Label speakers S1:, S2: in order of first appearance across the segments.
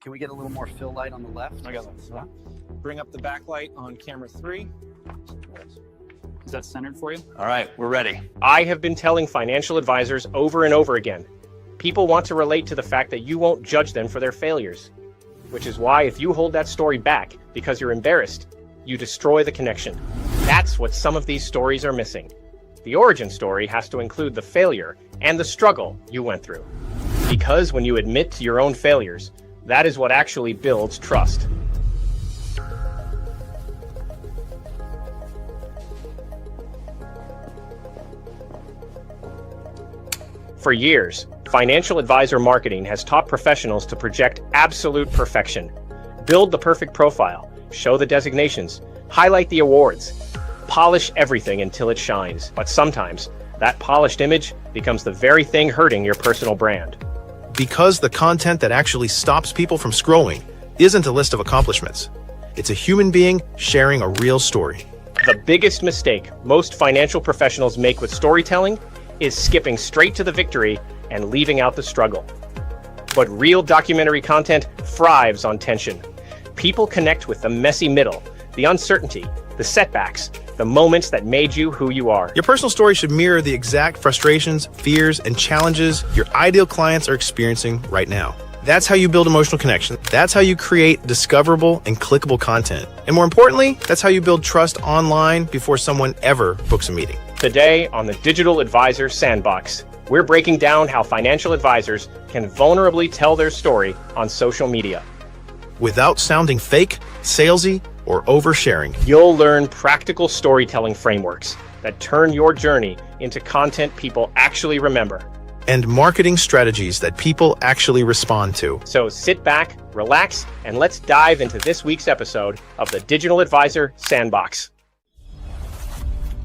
S1: Can we get a little more fill light on the left?
S2: I got that. Bring up the backlight on camera 3. Is that centered for you?
S1: All right, we're ready.
S3: I have been telling financial advisors over and over again, people want to relate to the fact that you won't judge them for their failures. Which is why if you hold that story back because you're embarrassed, you destroy the connection. That's what some of these stories are missing. The origin story has to include the failure and the struggle you went through. Because when you admit to your own failures, that is what actually builds trust. For years, financial advisor marketing has taught professionals to project absolute perfection. Build the perfect profile, show the designations, highlight the awards, polish everything until it shines. But sometimes, that polished image becomes the very thing hurting your personal brand.
S4: Because the content that actually stops people from scrolling isn't a list of accomplishments. It's a human being sharing a real story.
S3: The biggest mistake most financial professionals make with storytelling is skipping straight to the victory and leaving out the struggle. But real documentary content thrives on tension. People connect with the messy middle, the uncertainty, the setbacks, the moments that made you who you are.
S4: Your personal story should mirror the exact frustrations, fears, and challenges your ideal clients are experiencing right now. That's how you build emotional connection. That's how you create discoverable and clickable content. And more importantly, that's how you build trust online before someone ever books a meeting.
S3: Today on the Digital Advisor Sandbox, we're breaking down how financial advisors can vulnerably tell their story on social media.
S4: Without sounding fake, salesy, or oversharing.
S3: You'll learn practical storytelling frameworks that turn your journey into content people actually remember.
S4: And marketing strategies that people actually respond to.
S3: So sit back, relax, and let's dive into this week's episode of the Digital Advisor Sandbox.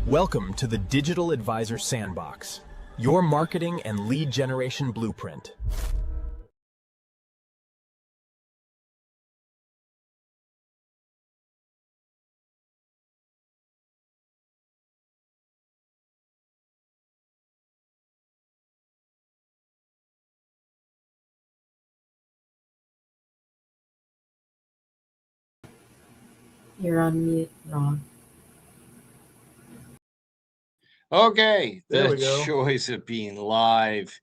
S5: Welcome to the Digital Advisor Sandbox, your marketing and lead generation blueprint.
S6: You're on mute, Ron.
S7: Okay,
S8: There we
S7: the
S8: go.
S7: choice of being live.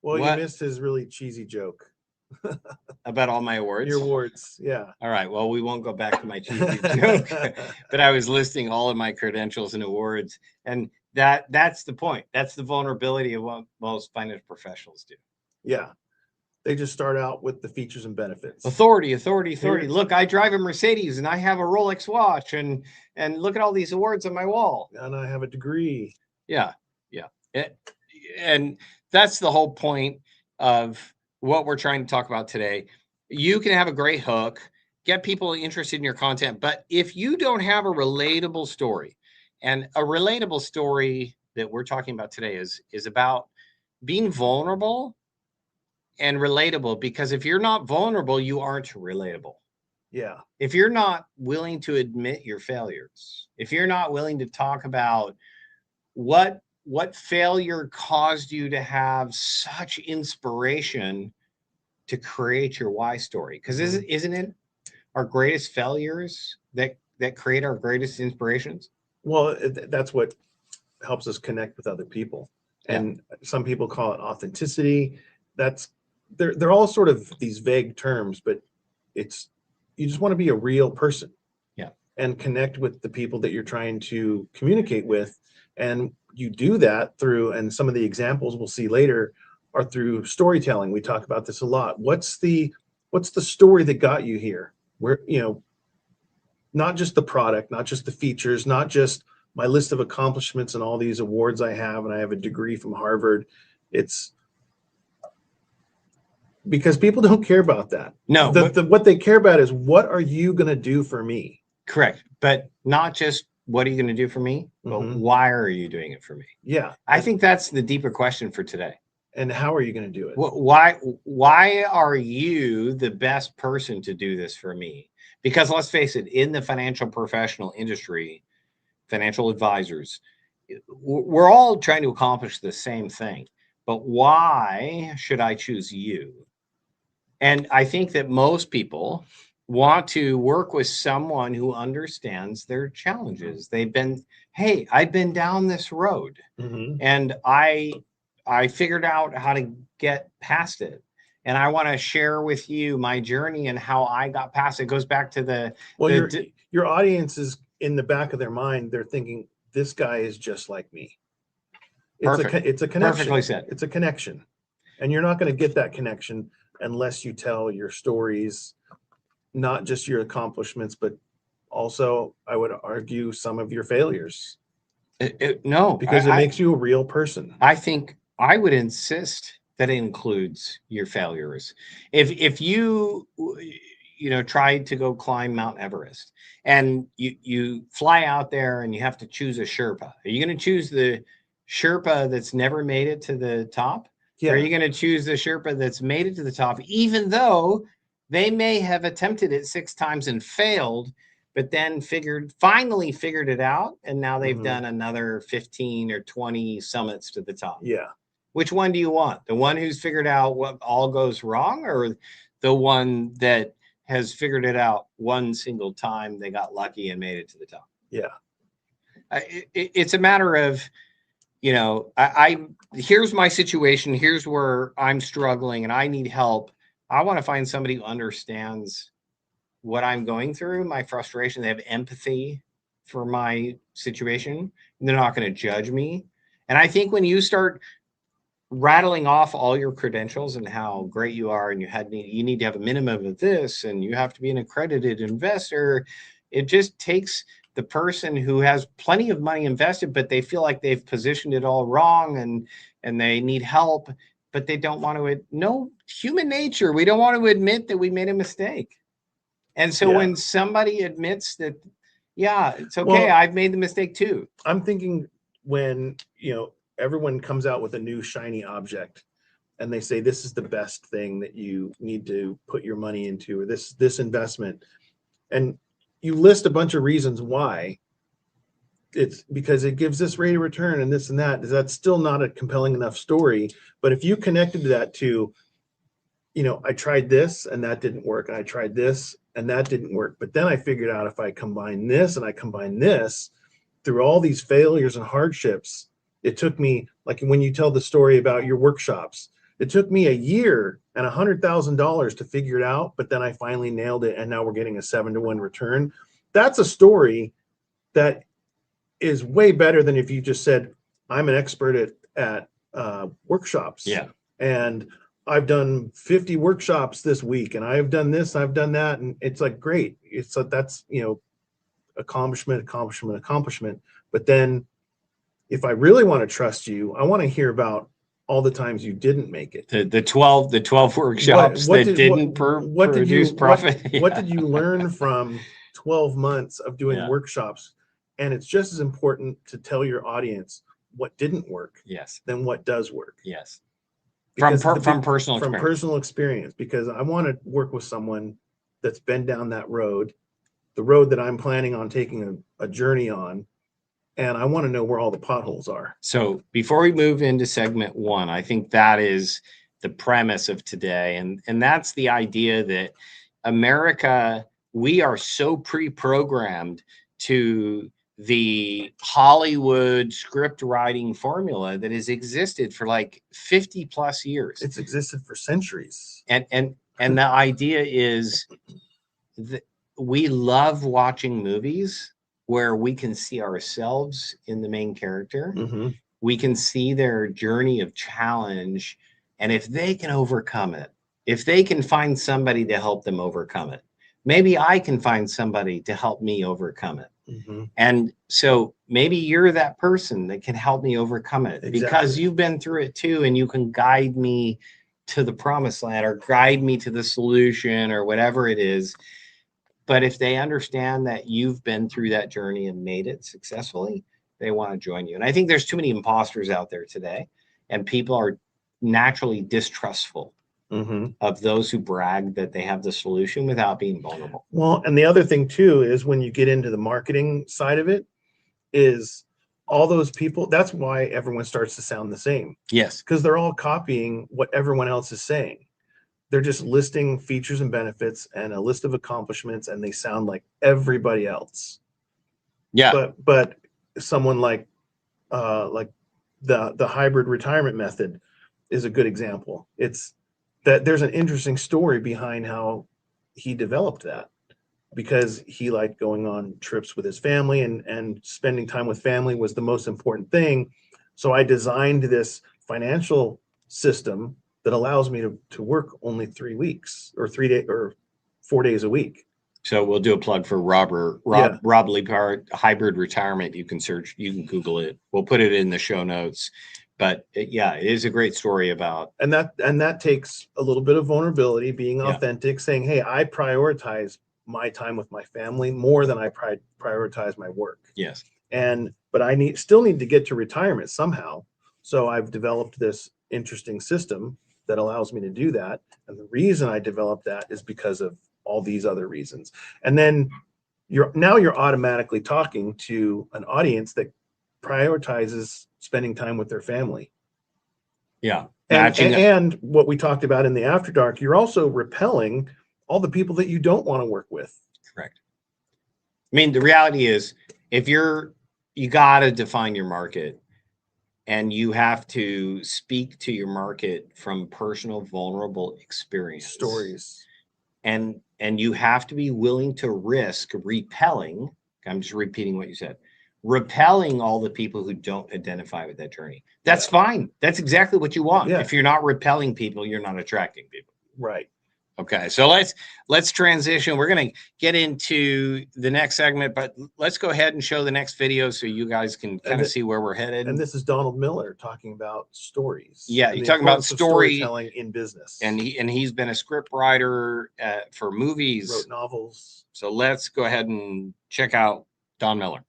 S8: Well,
S7: What?
S8: you missed his really cheesy joke.
S7: About all my awards.
S8: Your awards, yeah.
S7: All right, well, we won't go back to my cheesy joke, but I was listing all of my credentials and awards, and that's the point. That's the vulnerability of what most finance professionals do.
S8: Yeah. They just start out with the features and benefits.
S7: Authority.
S8: Here-
S7: Look, I drive a Mercedes and I have a Rolex watch, and look at all these awards on my wall.
S8: And I have a degree.
S7: Yeah. And that's the whole point of what we're trying to talk about today. You can have a great hook, get people interested in your content, but if you don't have a relatable story, and a relatable story that we're talking about today is about being vulnerable and relatable, because if you're not vulnerable, you aren't relatable.
S8: Yeah.
S7: If you're not willing to admit your failures, if you're not willing to talk about what failure caused you to have such inspiration to create your why story, because isn't it our greatest failures that create our greatest inspirations?
S8: Well, that's what helps us connect with other people. And some people call it authenticity. They're all sort of these vague terms, but you just want to be a real person.
S7: Yeah.
S8: And connect with the people that you're trying to communicate with. And you do that through, and some of the examples we'll see later are through storytelling. We talk about this a lot. What's the story that got you here? Where, not just the product, not just the features, not just my list of accomplishments and all these awards I have, and I have a degree from Harvard. It's because people don't care about that.
S7: No,
S8: what they care about is, what are you going to do for me?
S7: correct. But not just what are you going to do for me, but why are you doing it for me?
S8: Yeah.
S7: I think that's the deeper question for today.
S8: And how are you going to do it?
S7: Why are you the best person to do this for me? Because let's face it, in the financial professional industry, financial advisors, we're all trying to accomplish the same thing. But why should I choose you? And I think that most people want to work with someone who understands their challenges. Hey, I've been down this road and I figured out how to get past it. And I want to share with you my journey and how I got past it. It goes back to
S8: your audience is in the back of their mind. They're thinking, this guy is just like me. It's a connection.
S7: Perfectly said.
S8: It's a connection. And you're not going to get that connection unless you tell your stories, not just your accomplishments, but also, I would argue, some of your failures.
S7: No,
S8: because it makes you a real person.
S7: I think I would insist that it includes your failures. If you tried to go climb Mount Everest and you fly out there and you have to choose a Sherpa, are you going to choose the Sherpa that's never made it to the top?
S8: Yeah.
S7: Or are you going to choose the Sherpa that's made it to the top, even though they may have attempted it 6 times and failed, but then finally figured it out, and now they've done another 15 or 20 summits to the top?
S8: Yeah.
S7: Which one do you want? The one who's figured out what all goes wrong, or the one that has figured it out one single time, they got lucky and made it to the top?
S8: Yeah.
S7: It's a matter of, here's my situation. Here's where I'm struggling and I need help. I want to find somebody who understands what I'm going through, my frustration. They have empathy for my situation. They're not going to judge me. And I think when you start rattling off all your credentials and how great you are, and you need to have a minimum of this, and you have to be an accredited investor, it just takes the person who has plenty of money invested, but they feel like they've positioned it all wrong and they need help, but they don't want to. Human nature, we don't want to admit that we made a mistake. And so when somebody admits that, yeah, it's okay, well, I've made the mistake too.
S8: I'm thinking when, everyone comes out with a new shiny object and they say, this is the best thing that you need to put your money into, or this investment. And you list a bunch of reasons why. It's because it gives this rate of return and this and that. That's still not a compelling enough story. But if you connected that to, I tried this and that didn't work, and I tried this and that didn't work, but then I figured out if I combine this and I combine this, through all these failures and hardships, it took me, like when you tell the story about your workshops, it took me a year and $100,000 to figure it out, but then I finally nailed it, and now we're getting a 7-to-1 return. That's a story that is way better than if you just said, I'm an expert at workshops.
S7: Yeah.
S8: And I've done 50 workshops this week, and I've done this, I've done that. And it's like, great. That's, accomplishment. But then if I really want to trust you, I want to hear about all the times you didn't make it.
S7: The 12 workshops that didn't produce profit.
S8: What did you learn from 12 months of doing workshops? And it's just as important to tell your audience what didn't work than what does work.
S7: Yes. From personal experience,
S8: because I want to work with someone that's been down that road, the road that I'm planning on taking a journey on, and I want to know where all the potholes are.
S7: So before we move into segment 1, I think that is the premise of today. And that's the idea that America, we are so pre-programmed to the Hollywood script writing formula that has existed for like 50 plus years.
S8: It's existed for centuries.
S7: And the idea is that we love watching movies where we can see ourselves in the main character. We can see their journey of challenge. And if they can overcome it, if they can find somebody to help them overcome it, maybe I can find somebody to help me overcome it. And so maybe you're that person that can help me overcome it because you've been through it too, and you can guide me to the promised land or guide me to the solution or whatever it is. But if they understand that you've been through that journey and made it successfully, they want to join you. And I think there's too many imposters out there today, and people are naturally distrustful of those who brag that they have the solution without being vulnerable.
S8: Well, and the other thing too is when you get into the marketing side of it, is all those people, that's why everyone starts to sound the same.
S7: Yes.
S8: Because they're all copying what everyone else is saying. they're just listing features and benefits and a list of accomplishments, and they sound like everybody else.
S7: Yeah.
S8: But someone like the hybrid retirement method is a good example. It's that there's an interesting story behind how he developed that, because he liked going on trips with his family, and spending time with family was the most important thing. So I designed this financial system that allows me to work only 3 weeks or 3 days or 4 days a week.
S7: So we'll do a plug for Rob Liebhardt, hybrid retirement. You can search, you can Google it. We'll put it in the show notes. But it is a great story about.
S8: And that takes a little bit of vulnerability, being authentic, saying, hey, I prioritize my time with my family more than I prioritize my work.
S7: Yes.
S8: But I still need to get to retirement somehow. So I've developed this interesting system that allows me to do that. And the reason I developed that is because of all these other reasons. And then you're automatically talking to an audience that prioritizes spending time with their family.
S7: Yeah.
S8: And what we talked about in the After Dark, you're also repelling all the people that you don't want to work with.
S7: Correct. I mean, the reality is, if you got to define your market, and you have to speak to your market from personal, vulnerable experience.
S8: Stories.
S7: And you have to be willing to risk repelling. I'm just repeating what you said. Repelling all the people who don't identify with that journey. That's fine. That's exactly what you want.
S8: Yeah.
S7: If you're not repelling people, you're not attracting people.
S8: Right.
S7: Okay, so let's transition. We're going to get into the next segment, but let's go ahead and show the next video so you guys can kind of see where we're headed.
S8: And this is Donald Miller talking about stories.
S7: Yeah, you're talking about
S8: storytelling in business.
S7: And he's been a script writer for movies.
S8: Wrote novels.
S7: So let's go ahead and check out Don Miller.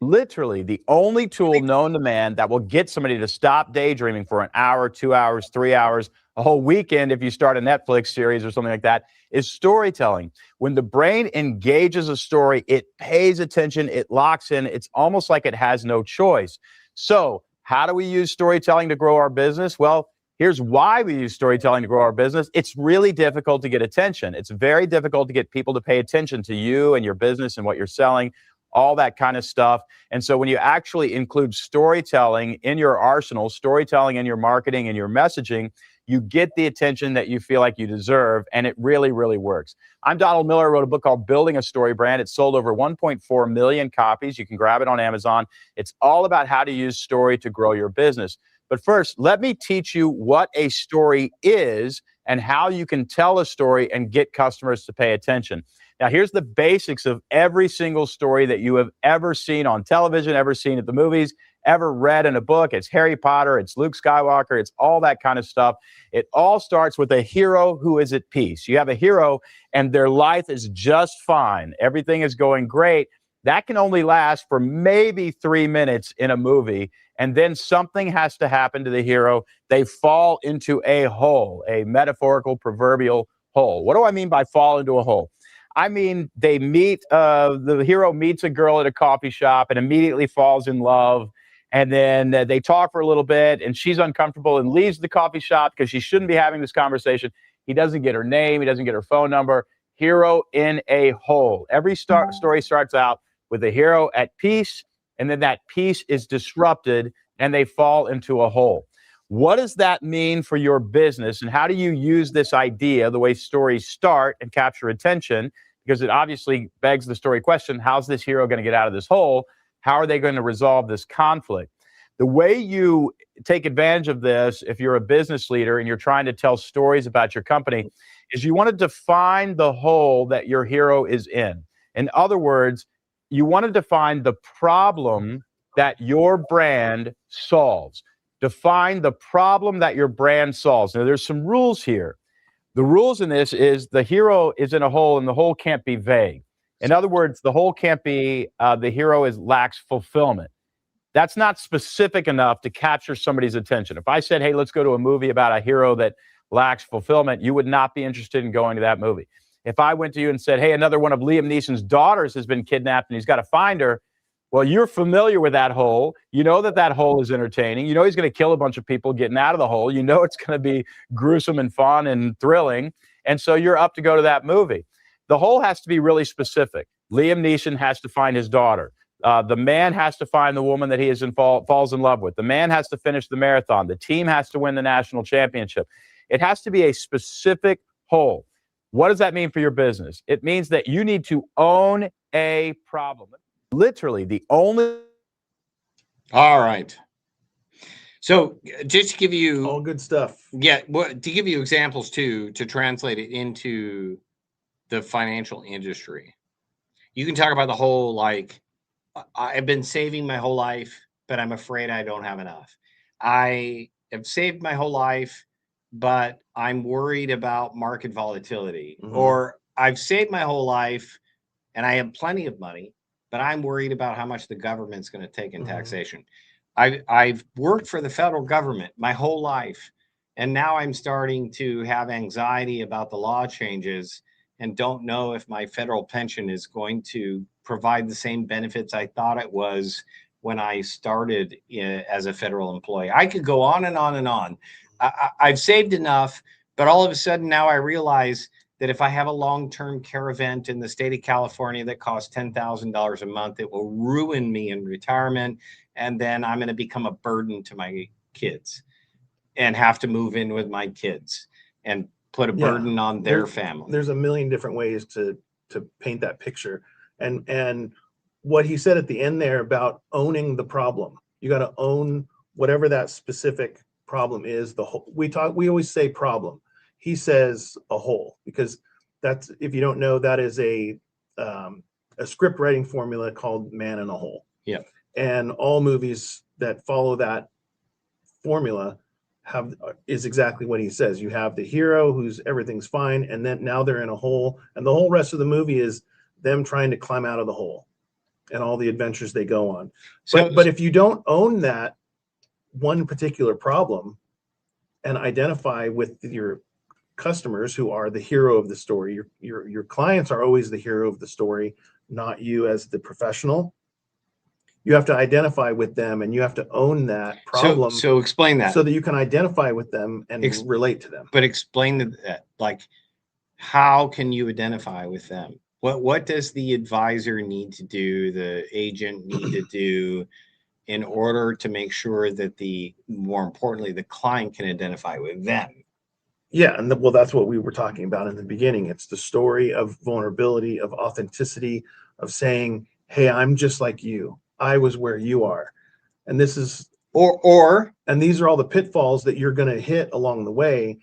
S9: Literally the only tool known to man that will get somebody to stop daydreaming for an hour, 2 hours, 3 hours, a whole weekend if you start a Netflix series or something like that, is storytelling. When the brain engages a story, it pays attention, it locks in, it's almost like it has no choice. So how do we use storytelling to grow our business? Well, here's why we use storytelling to grow our business. It's really difficult to get attention. It's very difficult to get people to pay attention to you and your business and what you're selling, all that kind of stuff. And so when you actually include storytelling in your arsenal, storytelling in your marketing and your messaging, you get the attention that you feel like you deserve, and it really, really works. I'm Donald Miller. I wrote a book called Building a Story Brand. It's sold over 1.4 million copies. You can grab it on Amazon. It's all about how to use story to grow your business. But first, let me teach you what a story is and how you can tell a story and get customers to pay attention. Now, here's the basics of every single story that you have ever seen on television, ever seen at the movies, ever read in a book. It's Harry Potter, it's Luke Skywalker, it's all that kind of stuff. It all starts with a hero who is at peace. You have a hero and their life is just fine. Everything is going great. That can only last for maybe 3 minutes in a movie. And then something has to happen to the hero. They fall into a hole, a metaphorical, proverbial hole. What do I mean by fall into a hole? I mean, the hero meets a girl at a coffee shop and immediately falls in love. And then they talk for a little bit and she's uncomfortable and leaves the coffee shop because she shouldn't be having this conversation. He doesn't get her name. He doesn't get her phone number. Hero in a hole. Every story starts out with a hero at peace, and then that peace is disrupted and they fall into a hole. What does that mean for your business, and how do you use this idea, the way stories start, and capture attention? Because it obviously begs the story question, how's this hero going to get out of this hole? How are they going to resolve this conflict? The way you take advantage of this, if you're a business leader and you're trying to tell stories about your company, is you want to define the hole that your hero is in. In other words, you want to define the problem that your brand solves. Define the problem that your brand solves. Now, there's some rules here. The rules in this is the hero is in a hole and the hole can't be vague. In other words, the hole can't be the hero lacks fulfillment. That's not specific enough to capture somebody's attention. If I said, hey, let's go to a movie about a hero that lacks fulfillment, you would not be interested in going to that movie. If I went to you and said, hey, another one of Liam Neeson's daughters has been kidnapped and he's got to find her, Well, you're familiar with that hole. You know that that hole is entertaining. You know he's going to kill a bunch of people getting out of the hole. You know it's going to be gruesome and fun and thrilling. And so you're up to go to that movie. The hole has to be really specific. Liam Neeson has to find his daughter. The man has to find the woman that he falls in love with. The man has to finish the marathon. The team has to win the national championship. It has to be a specific hole. What does that mean for your business? It means that you need to own a problem. Literally the only.
S7: All right. So just to give you
S8: All good stuff.
S7: Yeah, to give you examples too, to translate it into the financial industry, you can talk about the whole, like, I've been saving my whole life, but I'm afraid I don't have enough. I have saved my whole life, but I'm worried about market volatility. Or I've saved my whole life and I have plenty of money, but I'm worried about how much the government's going to take in taxation. I've worked for the federal government my whole life, and now I'm starting to have anxiety about the law changes and don't know if my federal pension is going to provide the same benefits I thought it was when I started as a federal employee. I could go on and on and on. I've saved enough, but all of a sudden now I realize that if I have a long-term care event in the state of California that costs $10,000 a month, it will ruin me in retirement. And then I'm going to become a burden to my kids and have to move in with my kids and put a burden on their family.
S8: There's a million different ways to paint that picture. And what he said at the end there about owning the problem, you got to own whatever that specific problem is. We always say problem. He says a whole, because that's, if you don't know, that is a script writing formula called man in a hole.
S7: Yeah.
S8: And all movies that follow that formula is exactly what he says. You have the hero who's everything's fine, and then now they're in a hole, and the whole rest of the movie is them trying to climb out of the hole and all the adventures they go on. But if you don't own that one particular problem and identify with your customers who are the hero of the story, your clients are always the hero of the story, not you as the professional. You have to identify with them and you have to own that problem.
S7: So explain that.
S8: So that you can identify with them and relate to them.
S7: But explain that, like, how can you identify with them? What does the advisor need to do, the agent need to do in order to make sure that more importantly, the client can identify with them?
S8: Yeah, and well, that's what we were talking about in the beginning. It's the story of vulnerability, of authenticity, of saying, hey, I'm just like you. I was where you are. And this is, and these are all the pitfalls that you're going to hit along the way.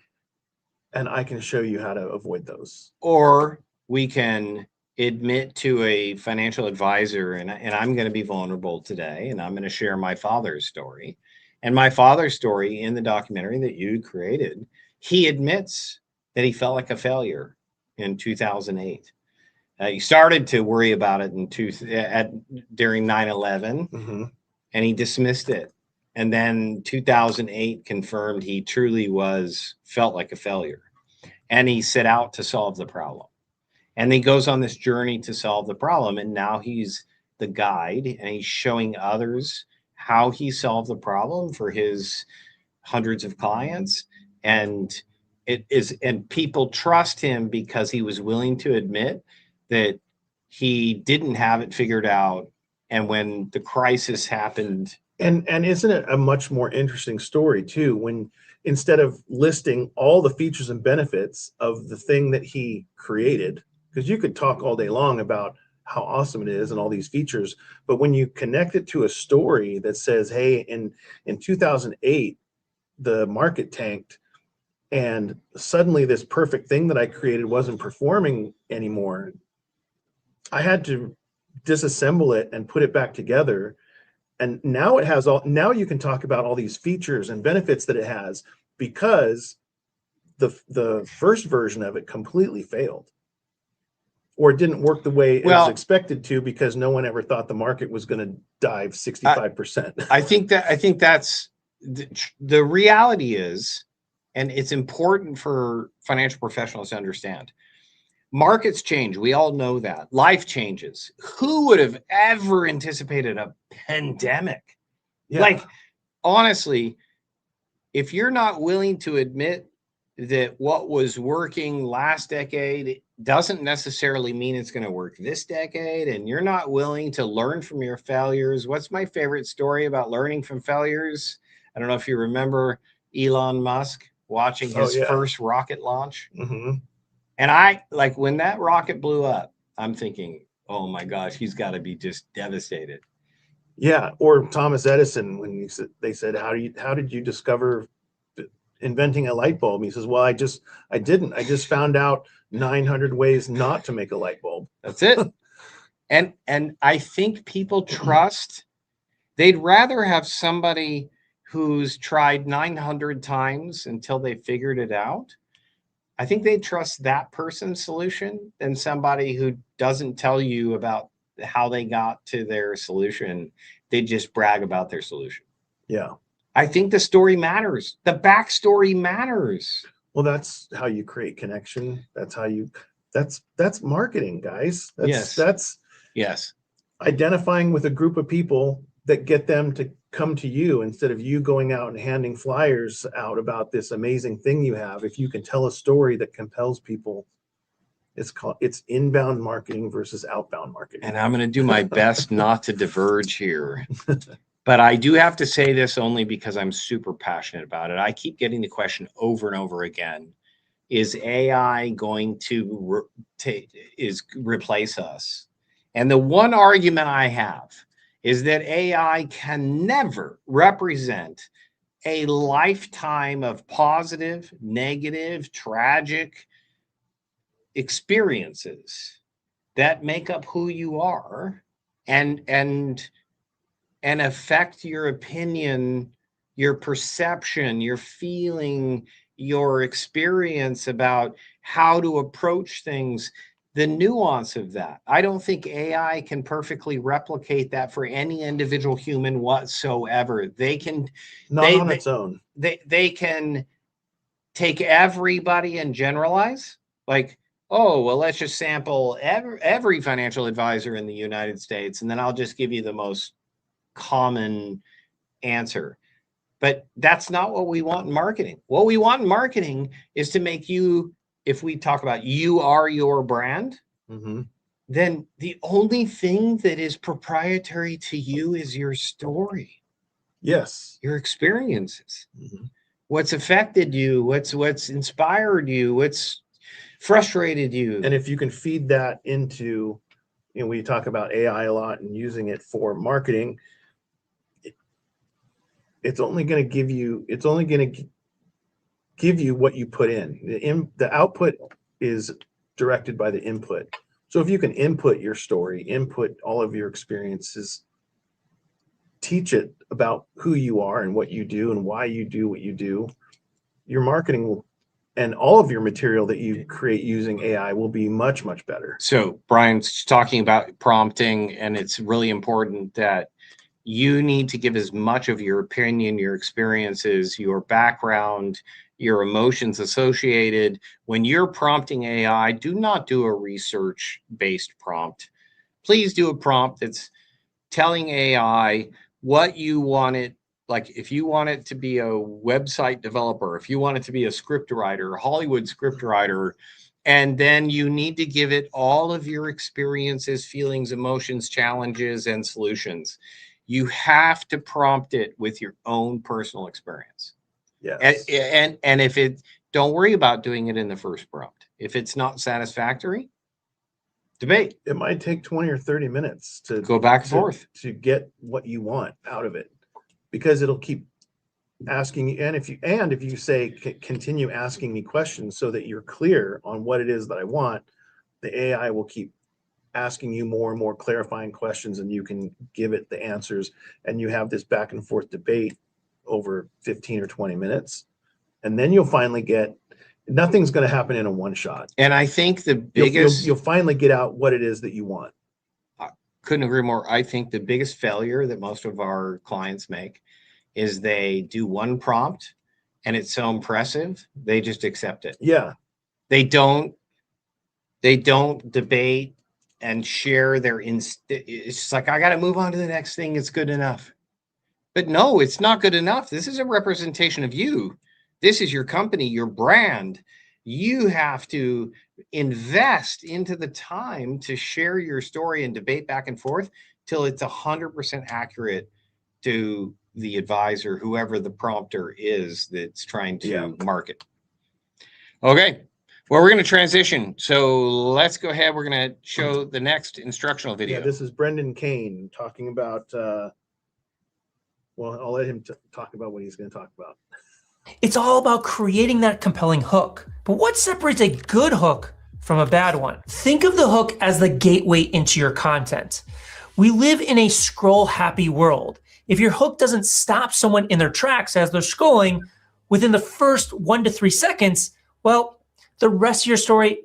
S8: And I can show you how to avoid those.
S7: Or we can admit to a financial advisor, and I'm going to be vulnerable today, and I'm going to share my father's story. And my father's story in the documentary that you created, he admits that he felt like a failure in 2008. He started to worry about it during 9/11, and he dismissed it. And then 2008 confirmed he truly felt like a failure. And he set out to solve the problem. And he goes on this journey to solve the problem. And now he's the guide, and he's showing others how he solved the problem for his hundreds of clients. And people trust him because he was willing to admit that he didn't have it figured out. And when the crisis happened.
S8: And isn't it a much more interesting story too, when instead of listing all the features and benefits of the thing that he created, because you could talk all day long about how awesome it is and all these features, but when you connect it to a story that says, hey, in 2008, the market tanked, and suddenly this perfect thing that I created wasn't performing anymore. I had to disassemble it and put it back together. And now now you can talk about all these features and benefits that it has, because the first version of it completely failed, or it didn't work the way it was expected to, because no one ever thought the market was going to dive 65%.
S7: I think that's the reality is, and it's important for financial professionals to understand, Markets change. We all know that. Life changes. Who would have ever anticipated a pandemic?
S8: Yeah.
S7: Like, honestly, if you're not willing to admit that what was working last decade doesn't necessarily mean it's going to work this decade, and you're not willing to learn from your failures. What's my favorite story about learning from failures? I don't know if you remember Elon Musk watching his first rocket launch.
S8: Mm-hmm.
S7: And I, like, when that rocket blew up, I'm thinking, oh my gosh, he's got to be just devastated.
S8: Yeah. Or Thomas Edison, when they said, how did you discover inventing a light bulb? He says, well, I just found out 900 ways not to make a light bulb.
S7: That's it. And I think people trust, they'd rather have somebody who's tried 900 times until they figured it out. I think they trust that person's solution than somebody who doesn't tell you about how they got to their solution. They just brag about their solution.
S8: Yeah.
S7: I think the story matters. The backstory matters.
S8: Well, that's how you create connection. That's marketing, guys. That's
S7: yes.
S8: Identifying with a group of people that get them to come to you instead of you going out and handing flyers out about this amazing thing you have. If you can tell a story that compels people, it's inbound marketing versus outbound marketing.
S7: And I'm going to do my best not to diverge here. But I do have to say this only because I'm super passionate about it. I keep getting the question over and over again. Is AI going to replace us? And the one argument I have is that AI can never represent a lifetime of positive, negative, tragic experiences that make up who you are and affect your opinion, your perception, your feeling, your experience about how to approach things, the nuance of that. I don't think AI can perfectly replicate that for any individual human whatsoever. They can
S8: on its own.
S7: They can take everybody and generalize, like, oh, well, let's just sample every financial advisor in the United States, and then I'll just give you the most common answer. But that's not what we want in marketing. What we want in marketing is to make you, if we talk about you are your brand,
S8: mm-hmm.
S7: then the only thing that is proprietary to you is your story.
S8: Yes.
S7: Your experiences.
S8: Mm-hmm.
S7: What's affected you, what's inspired you, what's frustrated you.
S8: And if you can feed that into, we talk about AI a lot and using it for marketing, it's only going to give you what you put in. The output is directed by the input. So if you can input your story, input all of your experiences, teach it about who you are and what you do and why you do what you do, your marketing will, and all of your material that you create using AI will be much, much better.
S7: So Brian's talking about prompting, and it's really important that you need to give as much of your opinion, your experiences, your background, your emotions associated. When you're prompting AI, do not do a research-based prompt. Please do a prompt that's telling AI what you want it, like if you want it to be a website developer, if you want it to be a script writer, a Hollywood script writer, and then you need to give it all of your experiences, feelings, emotions, challenges, and solutions. You have to prompt it with your own personal experience.
S8: Yes.
S7: And if it, don't worry about doing it in the first prompt. If it's not satisfactory, debate.
S8: It might take 20 or 30 minutes to
S7: go back and forth
S8: to get what you want out of it, because it'll keep asking you. And if you say, continue asking me questions so that you're clear on what it is that I want, the AI will keep asking you more and more clarifying questions, and you can give it the answers, and you have this back and forth debate over 15 or 20 minutes, and then you'll finally get, nothing's going to happen in a one shot.
S7: And I think the biggest,
S8: you'll finally get out what it is that you want.
S7: I couldn't agree more. I think the biggest failure that most of our clients make is they do one prompt and it's so impressive, they just accept it.
S8: Yeah.
S7: They don't They don't debate and share their it's just like, I got to move on to the next thing. It's good enough. But no, it's not good enough. This is a representation of you. This is your company, your brand. You have to invest into the time to share your story and debate back and forth till it's 100% accurate to the advisor, whoever the prompter is that's trying to market. Okay. Well, we're going to transition. So let's go ahead. We're going to show the next instructional video.
S8: Yeah, this is Brendan Kane talking about, well, I'll let him talk about what he's going to talk about.
S10: It's all about creating that compelling hook. But what separates a good hook from a bad one? Think of the hook as the gateway into your content. We live in a scroll-happy world. If your hook doesn't stop someone in their tracks as they're scrolling within the first 1 to 3 seconds, well, the rest of your story,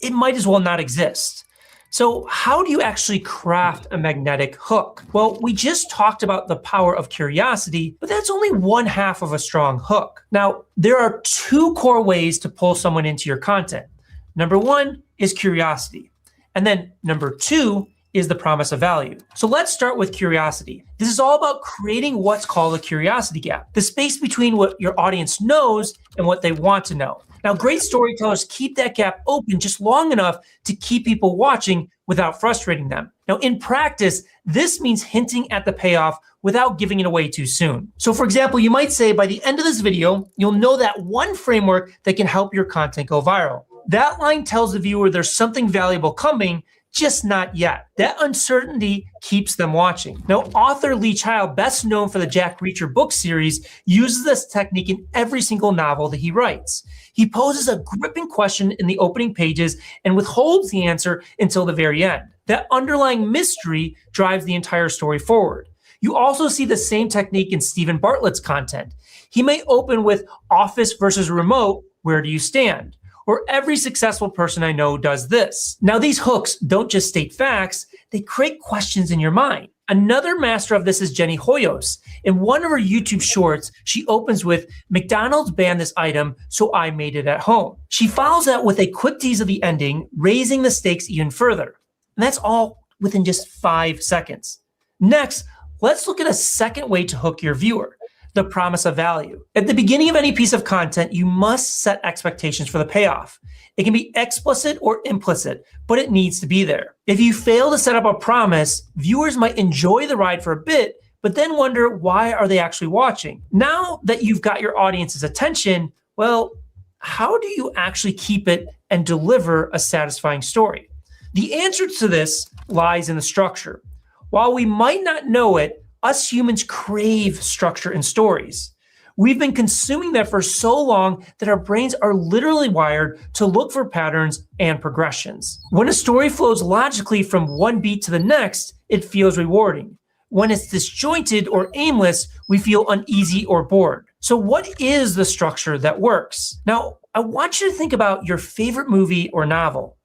S10: it might as well not exist. So how do you actually craft a magnetic hook? Well, we just talked about the power of curiosity, but that's only one half of a strong hook. Now, there are 2 core ways to pull someone into your content. Number 1 is curiosity. And then number 2 is the promise of value. So let's start with curiosity. This is all about creating what's called a curiosity gap, the space between what your audience knows and what they want to know. Now, great storytellers keep that gap open just long enough to keep people watching without frustrating them. Now, in practice, this means hinting at the payoff without giving it away too soon. So for example, you might say by the end of this video, you'll know that one framework that can help your content go viral. That line tells the viewer there's something valuable coming, just not yet. That uncertainty keeps them watching. Now, author Lee Child, best known for the Jack Reacher book series, uses this technique in every single novel that he writes. He poses a gripping question in the opening pages and withholds the answer until the very end. That underlying mystery drives the entire story forward. You also see the same technique in Stephen Bartlett's content. He may open with office versus remote, where do you stand? Or every successful person I know does this. Now, these hooks don't just state facts, they create questions in your mind. Another master of this is Jenny Hoyos. In one of her YouTube shorts, she opens with, McDonald's banned this item, so I made it at home. She follows that with a quick tease of the ending, raising the stakes even further. And that's all within just 5 seconds. Next, let's look at a second way to hook your viewer. The promise of value. At the beginning of any piece of content, you must set expectations for the payoff. It can be explicit or implicit, but it needs to be there. If you fail to set up a promise, viewers might enjoy the ride for a bit, but then wonder, why are they actually watching? Now that you've got your audience's attention, well, how do you actually keep it and deliver a satisfying story? The answer to this lies in the structure. While we might not know it, us humans crave structure in stories. We've been consuming that for so long that our brains are literally wired to look for patterns and progressions. When a story flows logically from one beat to the next, it feels rewarding. When it's disjointed or aimless, we feel uneasy or bored. So what is the structure that works? Now, I want you to think about your favorite movie or novel.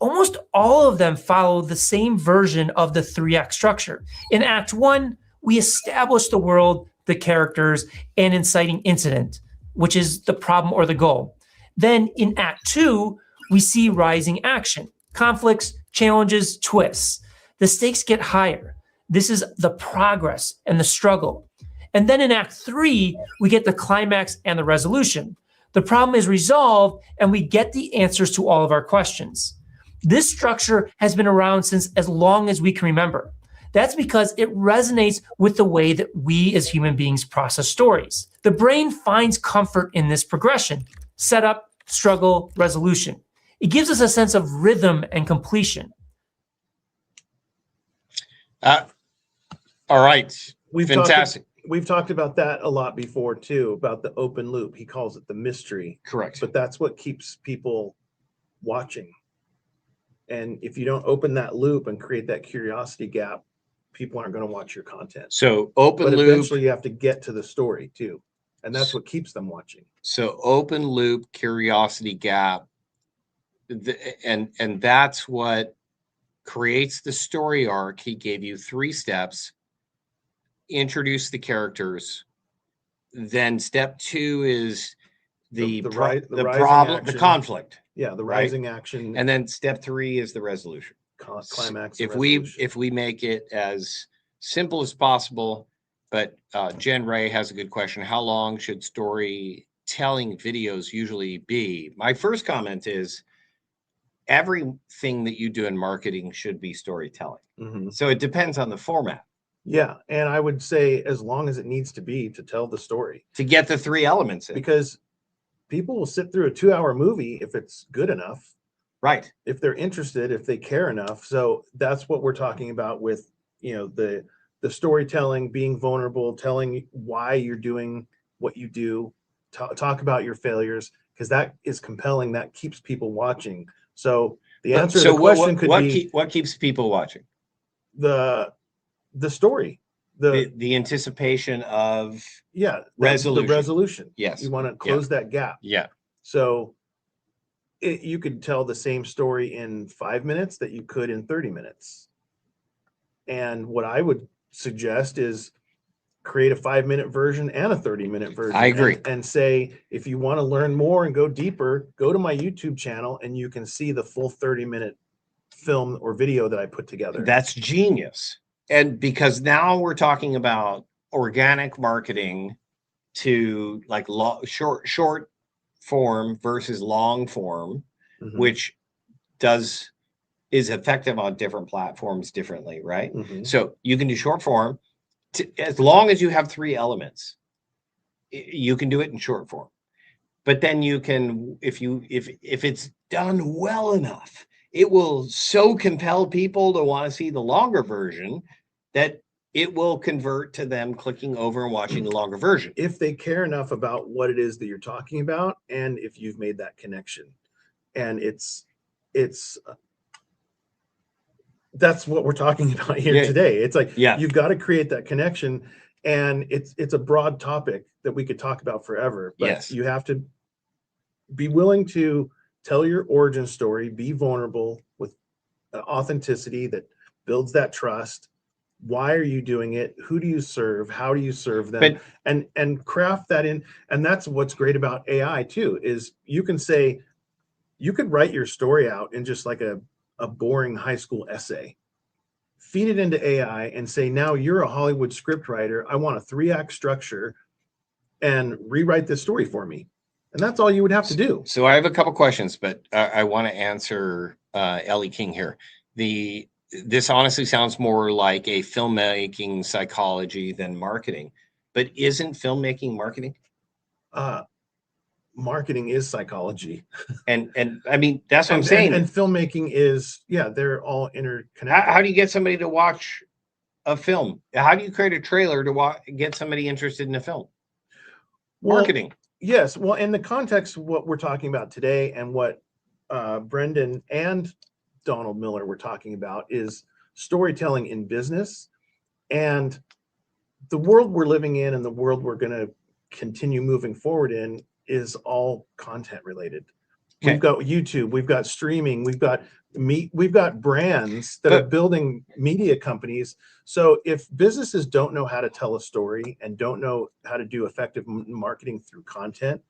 S10: Almost all of them follow the same version of the 3-act structure. In Act 1, we establish the world, the characters, and inciting incident, which is the problem or the goal. Then in Act 2, we see rising action, conflicts, challenges, twists. The stakes get higher. This is the progress and the struggle. And then in Act 3, we get the climax and the resolution. The problem is resolved, and we get the answers to all of our questions. This structure has been around since as long as we can remember. That's because it resonates with the way that we as human beings process stories. The brain finds comfort in this progression: setup, struggle, resolution. It gives us a sense of rhythm and completion.
S7: All right. Fantastic.
S8: We've talked about that a lot before too, about the open loop. He calls it the mystery.
S7: Correct.
S8: But that's what keeps people watching. And if you don't open that loop and create that curiosity gap, people aren't going to watch your content.
S7: So open
S8: but
S7: loop.
S8: Eventually you have to get to the story too. And that's what keeps them watching.
S7: So open loop, curiosity gap. And that's what creates the story arc. He gave you 3 steps. Introduce the characters. Then step 2 is the problem, the conflict.
S8: Yeah, the
S7: Right.
S8: rising action
S7: And then step 3 is the resolution.
S8: climax.
S7: If
S8: and
S7: we
S8: resolution.
S7: make it as simple as possible, but Jen Ray has a good question. How long should storytelling videos usually be? My first comment is everything that you do in marketing should be storytelling.
S8: Mhm.
S7: So it depends on the format
S8: Yeah, and I would say as long as it needs to be to tell the story,
S7: to get the 3 elements in.
S8: because people will sit through a 2-hour movie if it's good enough,
S7: Right.
S8: if they're interested, if they care enough. So that's what we're talking about with, you know, the storytelling, being vulnerable, telling why you're doing what you do, talk about your failures, because that is compelling. That keeps people watching. So the answer to the question could be
S7: what keeps people watching?
S8: the story,
S7: The anticipation of
S8: yeah,
S7: resolution.
S8: the resolution.
S7: Yes.
S8: You want to close that gap.
S7: Yeah.
S8: So you could tell the same story in 5 minutes that you could in 30 minutes. And what I would suggest is create a 5-minute version and a 30-minute version.
S7: I agree.
S8: And say, if you want to learn more and go deeper, go to my YouTube channel and you can see the full 30-minute film or video that I put together.
S7: That's genius. And because now we're talking about organic marketing to like short form versus long form,
S8: Mhm.
S7: which is effective on different platforms differently, right?
S8: Mhm.
S7: So you can do short form as long as you have 3 elements. You can do it in short form. But then you can, if it's done well enough, it will so compel people to want to see the longer version that it will convert to them clicking over and watching the longer version.
S8: If they care enough about what it is that you're talking about, and if you've made that connection. And it's that's what we're talking about here today. It's like, you've got to create that connection, and it's a broad topic that we could talk about forever, but you have to be willing to tell your origin story, be vulnerable with authenticity that builds that trust. Why are you doing it? Who do you serve? How do you serve them? And craft that in. And that's what's great about AI too, is you can say, you could write your story out in just like a boring high school essay, feed it into AI and say, now you're a Hollywood script writer. I want a 3-act structure and rewrite this story for me. And that's all you would have to do.
S7: So I have a couple questions, but I want to answer Ellie King here. This honestly sounds more like a filmmaking psychology than marketing, but isn't filmmaking marketing?
S8: Marketing is psychology.
S7: And I mean, that's what I'm saying.
S8: And filmmaking is, they're all interconnected.
S7: How do you get somebody to watch a film? How do you create a trailer to get somebody interested in a film? Marketing.
S8: Yes. Well, in the context of what we're talking about today and what Brendan and Donald Miller were talking about is storytelling in business. And the world we're living in and the world we're going to continue moving forward in is all content related. Okay. We've got YouTube, we've got streaming, we've got brands that are building media companies. So if businesses don't know how to tell a story and don't know how to do effective marketing through content,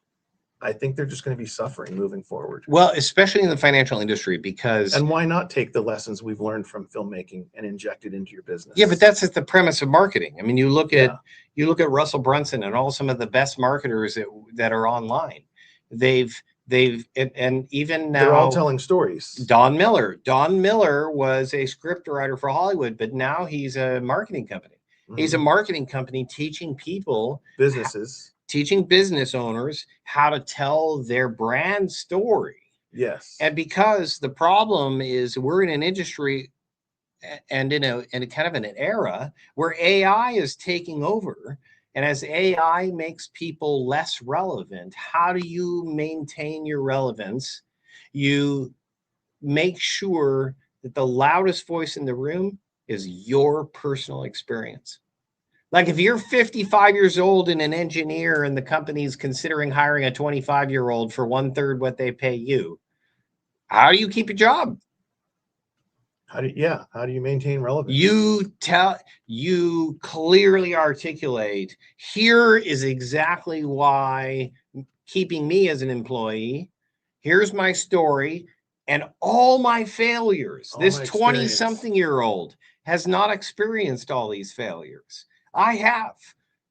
S8: I think they're just going to be suffering moving forward.
S7: Well, especially in the financial industry, because...
S8: And why not take the lessons we've learned from filmmaking and inject it into your business?
S7: Yeah, but that's the premise of marketing. I mean, you look at Russell Brunson and all some of the best marketers that are online. They've and even now
S8: they're all telling stories.
S7: Don Miller was a script writer for Hollywood, but now he's a marketing company. Mm-hmm. He's a marketing company teaching teaching business owners how to tell their brand story.
S8: Yes.
S7: And because the problem is we're in an industry and in a kind of an era where AI is taking over. And as AI makes people less relevant, how do you maintain your relevance? You make sure that the loudest voice in the room is your personal experience. Like if you're 55 years old and an engineer and the company's considering hiring a 25-year-old for 1/3 what they pay you, how do you keep your job?
S8: How do you maintain relevance?
S7: You clearly articulate, here is exactly why keeping me as an employee, Here's my story and all my failures.
S8: All
S7: This
S8: my
S7: 20-something-year-old has not experienced all these failures. I have,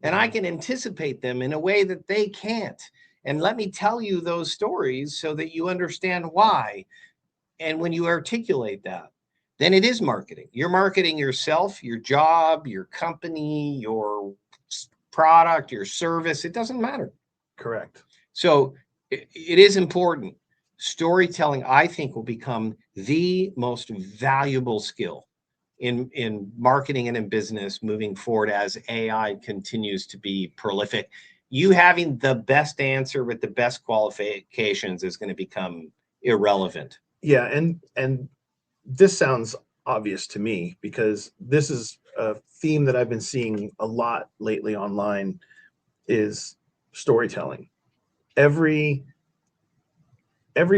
S7: and I can anticipate them in a way that they can't. And let me tell you those stories so that you understand why. And when you articulate that, then it is marketing. You're marketing yourself, your job, your company, your product, your service. It doesn't matter.
S8: Correct.
S7: So it is important. Storytelling, I think, will become the most valuable skill in marketing and in business moving forward as AI continues to be prolific. You having the best answer with the best qualifications is going to become irrelevant.
S8: Yeah, and this sounds obvious to me because this is a theme that I've been seeing a lot lately online is storytelling. Every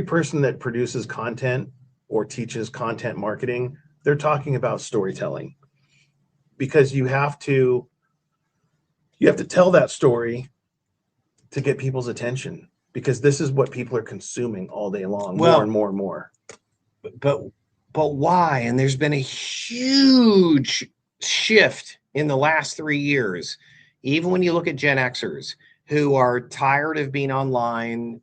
S8: person that produces content or teaches content marketing, they're talking about storytelling because you have to tell that story to get people's attention because this is what people are consuming all day long, more and more and more.
S7: But why? And there's been a huge shift in the last 3 years. Even when you look at Gen Xers who are tired of being online,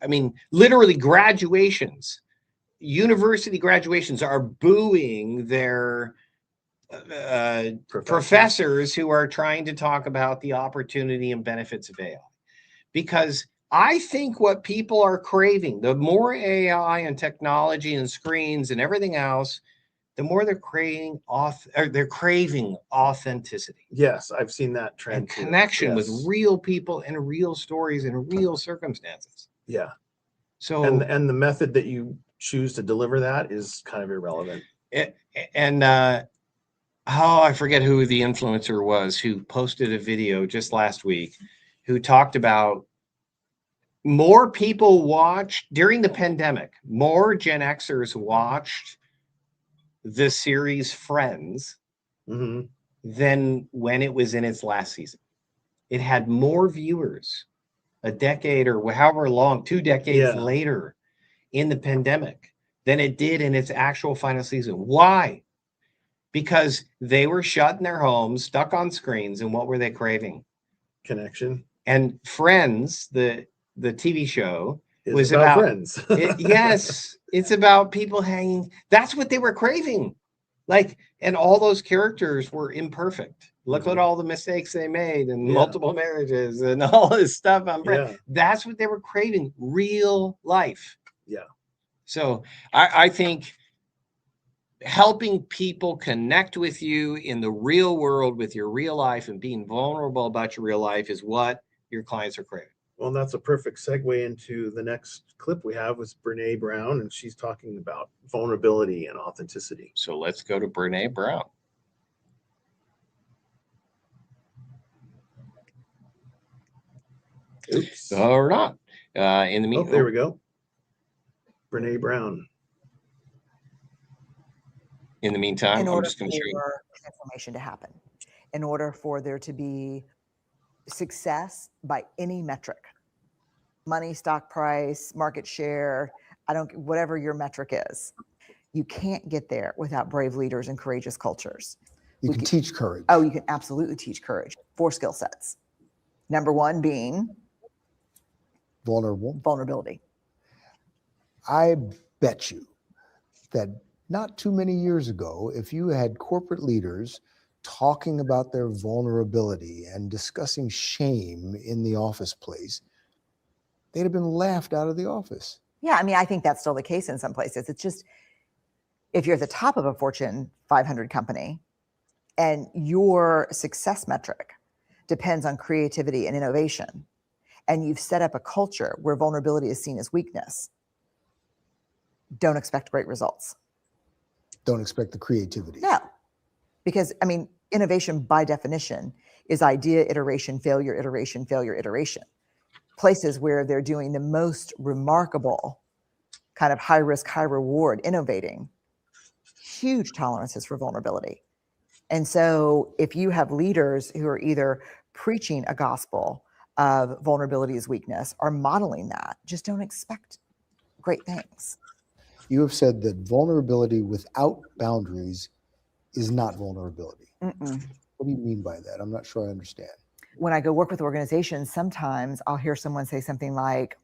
S7: I mean, literally graduations, university graduations are booing their professors who are trying to talk about the opportunity and benefits of AI. Because I think what people are craving, the more AI and technology and screens and everything else, the more they're craving authenticity.
S8: Yes, I've seen that trend.
S7: And connection with real people and real stories and real circumstances.
S8: Yeah.
S7: So
S8: and the method that you choose to deliver that is kind of irrelevant.
S7: I forget who the influencer was who posted a video just last week who talked about more people watched during the pandemic, more Gen Xers watched the series Friends than when it was in its last season. It had more viewers a decade or however long, 2 decades later in the pandemic than it did in its actual final season. Why? Because they were shut in their homes, stuck on screens, and what were they craving?
S8: Connection.
S7: And Friends, the TV show, was
S8: about friends.
S7: Yes, it's about people hanging. That's what they were craving. Like, and all those characters were imperfect. Look at all the mistakes they made and multiple marriages and all this stuff on Friends. That's what they were craving, real life.
S8: Yeah.
S7: So I think helping people connect with you in the real world with your real life and being vulnerable about your real life is what your clients are craving.
S8: Well, that's a perfect segue into the next clip we have with Brene Brown, and she's talking about vulnerability and authenticity.
S7: So let's go to Brene Brown.
S8: Oops.
S7: Or not. In the meantime,
S8: there we go. Brene Brown.
S7: In the meantime, I'm just going to show you
S11: transformation to happen. In order for there to be success by any metric, money, stock price, market share, whatever your metric is, you can't get there without brave leaders and courageous cultures.
S12: You can teach courage.
S11: Oh, you can absolutely teach courage. 4 skill sets. Number 1 being vulnerability.
S12: I bet you that not too many years ago, if you had corporate leaders talking about their vulnerability and discussing shame in the office place, they'd have been laughed out of the office.
S11: Yeah, I mean, I think that's still the case in some places. It's just, if you're at the top of a Fortune 500 company and your success metric depends on creativity and innovation, and you've set up a culture where vulnerability is seen as weakness, don't expect great results.
S12: Don't expect the creativity.
S11: No, because I mean, innovation by definition is idea, iteration, failure, iteration, failure, iteration. Places where they're doing the most remarkable kind of high risk, high reward, innovating, huge tolerances for vulnerability. And so if you have leaders who are either preaching a gospel of vulnerability as weakness or modeling that, just don't expect great things.
S12: You have said that vulnerability without boundaries is not vulnerability.
S11: Mm-mm.
S12: What do you mean by that? I'm not sure I understand.
S11: When I go work with organizations, sometimes I'll hear someone say something like,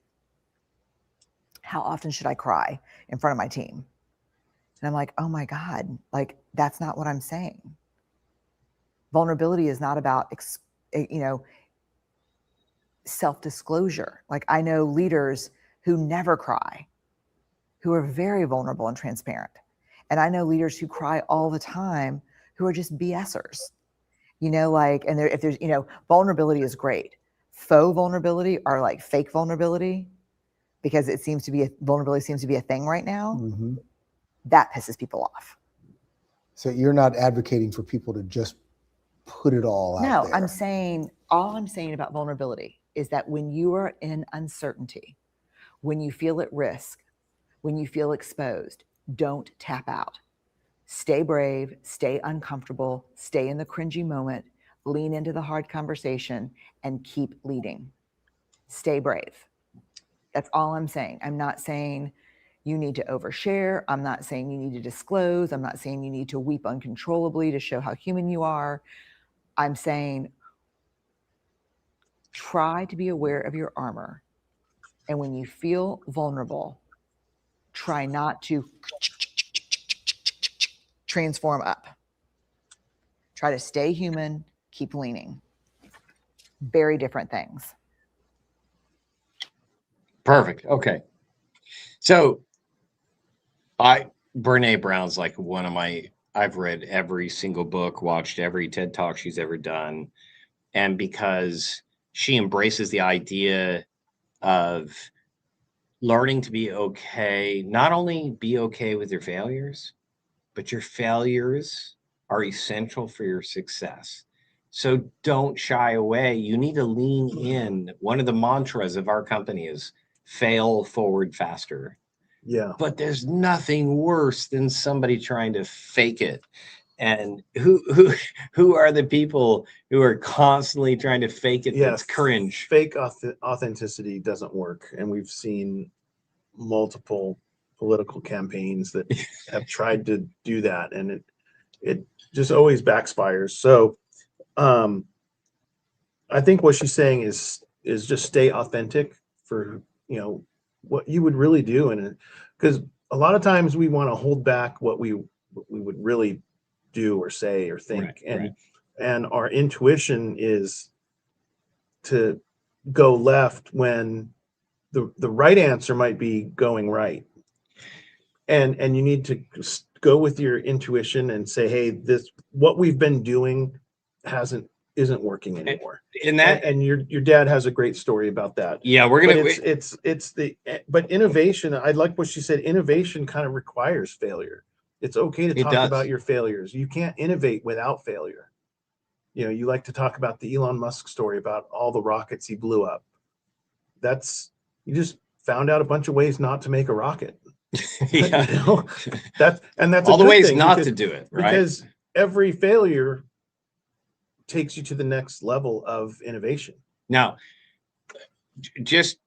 S11: how often should I cry in front of my team? And I'm like, oh my God, like that's not what I'm saying. Vulnerability is not about, self-disclosure. Like I know leaders who never cry, who are very vulnerable and transparent. And I know leaders who cry all the time, who are just BSers, and if there's, vulnerability is great. Faux vulnerability or like fake vulnerability, because vulnerability seems to be a thing right now.
S12: Mm-hmm.
S11: That pisses people off.
S12: So you're not advocating for people to just put it all out
S11: No,
S12: there.
S11: all I'm saying about vulnerability is that when you are in uncertainty, when you feel at risk, when you feel exposed, don't tap out. Stay brave, stay uncomfortable, stay in the cringy moment, lean into the hard conversation, and keep leading. Stay brave. That's all I'm saying. I'm not saying you need to overshare. I'm not saying you need to disclose. I'm not saying you need to weep uncontrollably to show how human you are. I'm saying try to be aware of your armor. And when you feel vulnerable, try not to transform up. Try to stay human, keep leaning. Very different things.
S7: Perfect. Okay. So Brene Brown's like one of I've read every single book, watched every TED Talk she's ever done. And because she embraces the idea of learning to be okay, not only be okay with your failures, but your failures are essential for your success. So don't shy away. You need to lean in. One of the mantras of our company is fail forward faster.
S8: Yeah.
S7: But there's nothing worse than somebody trying to fake it. And who are the people who are constantly trying to fake it? That's cringe.
S8: Fake authenticity doesn't work. And we've seen multiple political campaigns that have tried to do that, and it just always backfires. So I think what she's saying is just stay authentic for what you would really do, and because a lot of times we want to hold back what we would really do or say or think, and our intuition is to go left when the right answer might be going right, and you need to go with your intuition and say, hey, what we've been doing isn't working anymore. And your dad has a great story about that.
S7: Yeah, we're gonna.
S8: But innovation. I like what she said. Innovation kind of requires failure. It's okay to talk about your failures. You can't innovate without failure. You like to talk about the Elon Musk story about all the rockets he blew up. You just found out a bunch of ways not to make a rocket.
S7: Yeah.
S8: That's
S7: all the ways not to do it, right?
S8: Because every failure takes you to the next level of innovation.
S7: Now, just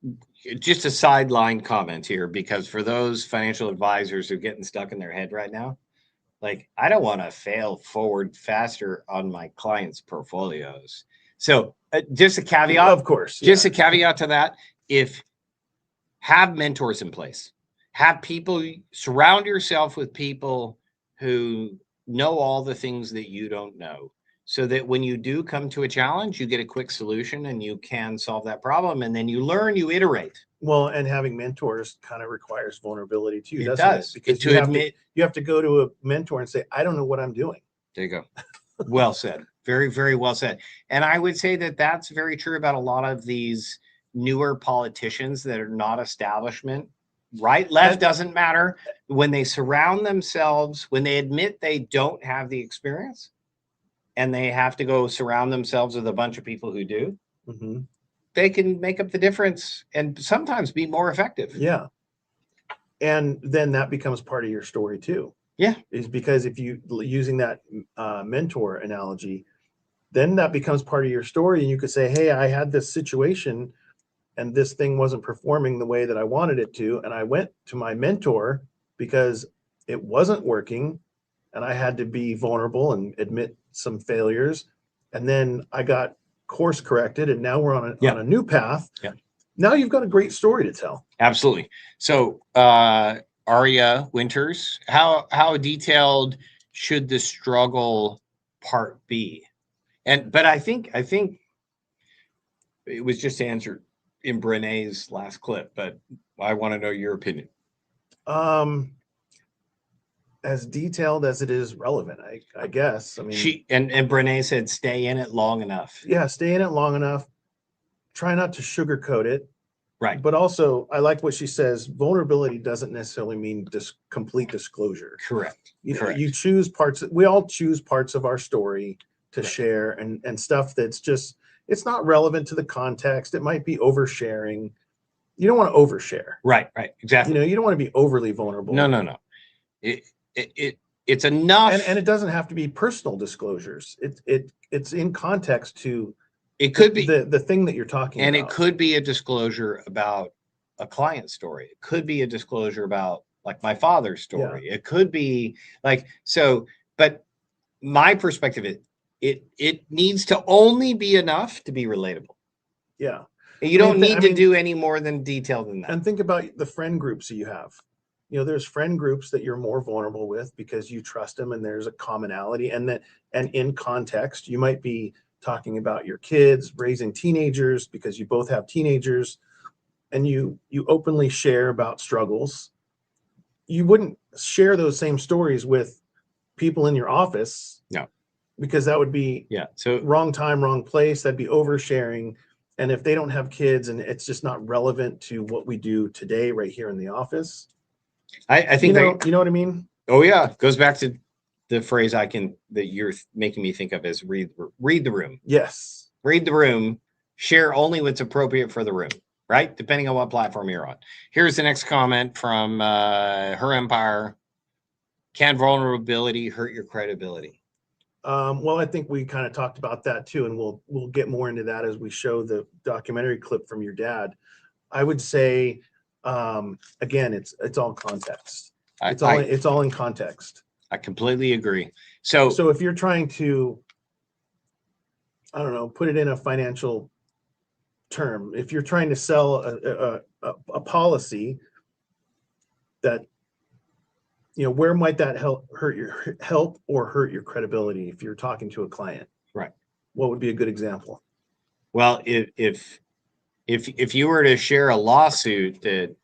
S7: a sideline comment here, because for those financial advisors who are getting stuck in their head right now, like, I don't want to fail forward faster on my clients' portfolios. So just a caveat,
S8: of course,
S7: just a caveat to that. Have mentors in place, surround yourself with people who know all the things that you don't know, so that when you do come to a challenge, you get a quick solution and you can solve that problem. And then you learn, you iterate.
S8: Well, and having mentors kind of requires vulnerability too, doesn't it?
S7: Because
S8: you have to go to a mentor and say, I don't know what I'm doing.
S7: There you go. Well said. Very, very well said. And I would say that that's very true about a lot of these newer politicians that are not establishment. Right, left doesn't matter. When they surround themselves, when they admit they don't have the experience, and they have to go surround themselves with a bunch of people who do, they can make up the difference and sometimes be more effective.
S8: Yeah. And then that becomes part of your story too.
S7: Yeah.
S8: Is because if you using that mentor analogy, then that becomes part of your story. And you could say, hey, I had this situation and this thing wasn't performing the way that I wanted it to. And I went to my mentor because it wasn't working and I had to be vulnerable and admit some failures. And then I got course corrected, and now we're on a new path.
S7: Yeah.
S8: Now you've got a great story to tell.
S7: Absolutely. So, Aria Winters, how detailed should the struggle part be? But I think it was just answered in Brené's last clip, but I want to know your opinion.
S8: As detailed as it is relevant, I guess. I mean,
S7: she and Brené said, stay in it long enough.
S8: Yeah, stay in it long enough. Try not to sugarcoat it.
S7: Right.
S8: But also, I like what she says. Vulnerability doesn't necessarily mean complete disclosure.
S7: Correct.
S8: Correct. You choose parts. We all choose parts of our story to share, and stuff that's just, it's not relevant to the context. It might be oversharing. You don't want to overshare.
S7: Right. Exactly.
S8: You don't want to be overly vulnerable.
S7: No. It's enough,
S8: and it doesn't have to be personal disclosures. It's in context to.
S7: It could be
S8: the thing that you're talking about.
S7: And it could be a disclosure about a client story. It could be a disclosure about like my father's story. It could be like, so, but my perspective is it needs to only be enough to be relatable.
S8: Yeah.
S7: You don't need to do any more than detail than that.
S8: And think about the friend groups that you have. There's friend groups that you're more vulnerable with because you trust them and there's a commonality, and in context, you might be talking about your kids, raising teenagers because you both have teenagers, and you openly share about struggles. You wouldn't share those same stories with people in your office.
S7: No.
S8: Because that would be
S7: so
S8: wrong time, wrong place. That'd be oversharing. And if they don't have kids and it's just not relevant to what we do today right here in the office.
S7: I think
S8: you know what I mean?
S7: Oh yeah. Goes back to the phrase that you're making me think of as read the room.
S8: Yes.
S7: Read the room, share only what's appropriate for the room, right? Depending on what platform you're on. Here's the next comment from Her Empire. Can vulnerability hurt your credibility?
S8: Well, I think we kind of talked about that too, and we'll get more into that as we show the documentary clip from your dad. I would say, again, it's all context. It's all in context.
S7: I completely agree. So
S8: if you're trying to, I don't know, put it in a financial term, if you're trying to sell a policy that, where might that help or hurt your credibility if you're talking to a client?
S7: Right.
S8: What would be a good example?
S7: Well, if you were to share a lawsuit that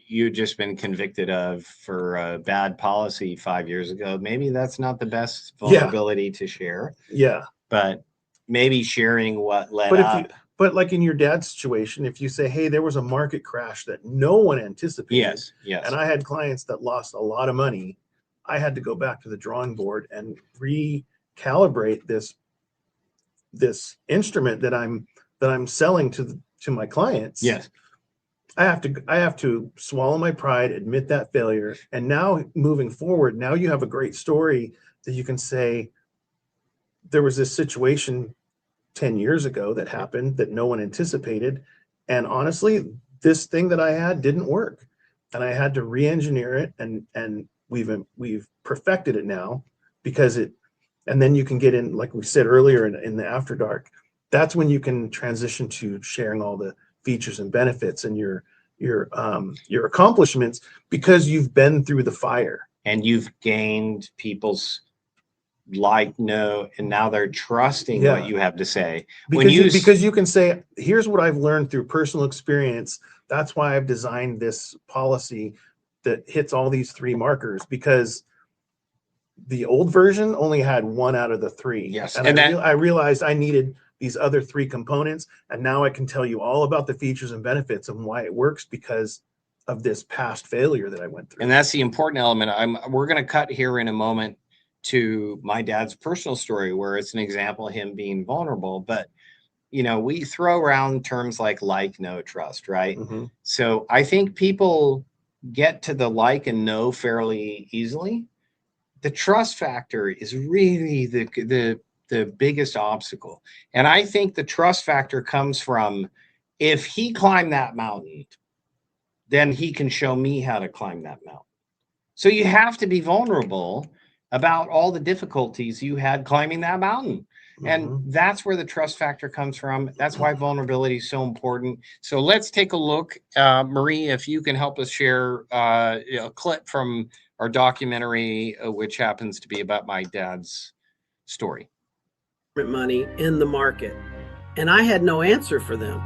S7: you'd just been convicted of for a bad policy 5 years ago, maybe that's not the best vulnerability to share.
S8: Yeah.
S7: But maybe sharing what led up.
S8: But like in your dad's situation, if you say, hey, there was a market crash that no one anticipated.
S7: Yes.
S8: And I had clients that lost a lot of money. I had to go back to the drawing board and recalibrate this instrument that I'm selling to my clients.
S7: Yes.
S8: I have to swallow my pride, admit that failure. And now moving forward, now you have a great story that you can say, there was this situation 10 years ago that happened that no one anticipated. And honestly, this thing that I had didn't work. And I had to re-engineer it, and we've perfected it now and then you can get in, like we said earlier in the After Dark, that's when you can transition to sharing all the features and benefits and your accomplishments, because you've been through the fire.
S7: And you've gained people's and now they're trusting what you have to say.
S8: Because you can say, here's what I've learned through personal experience. That's why I've designed this policy that hits all these 3 markers, because the old version only had 1 out of the 3.
S7: Yes.
S8: And I realized I needed these other 3 components. And now I can tell you all about the features and benefits and why it works because of this past failure that I went through.
S7: And that's the important element. We're going to cut here in a moment to my dad's personal story, where it's an example of him being vulnerable. But, we throw around terms like know, trust, right?
S8: Mm-hmm.
S7: So I think people get to the like and know fairly easily. The trust factor is really the biggest obstacle. And I think the trust factor comes from If he climbed that mountain, then he can show me how to climb that mountain. So you have to be vulnerable about all the difficulties you had climbing that mountain. And that's where the trust factor comes from. That's why vulnerability is so important. So let's take a look. Marie, if you can help us share a clip from our documentary, which happens to be about my dad's story.
S13: Money in the market, and I had no answer for them.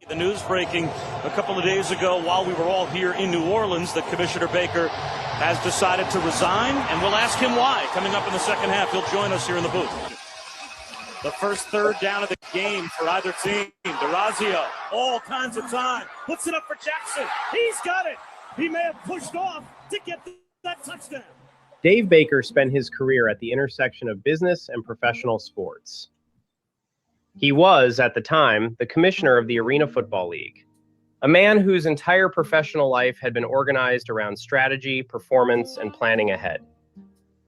S14: The news breaking a couple of days ago while we were all here in New Orleans that Commissioner Baker has decided to resign, and we'll ask him why. Coming up in the second half, he'll join us here in the booth. The first third down of the game for either team. DeRazio, all kinds of time, puts it up for Jackson. He's got it. He may have pushed off to get that touchdown.
S3: Dave Baker spent his career at the intersection of business and professional sports. He was, at the time, the commissioner of the Arena Football League, a man whose entire professional life had been organized around strategy, performance, and planning ahead.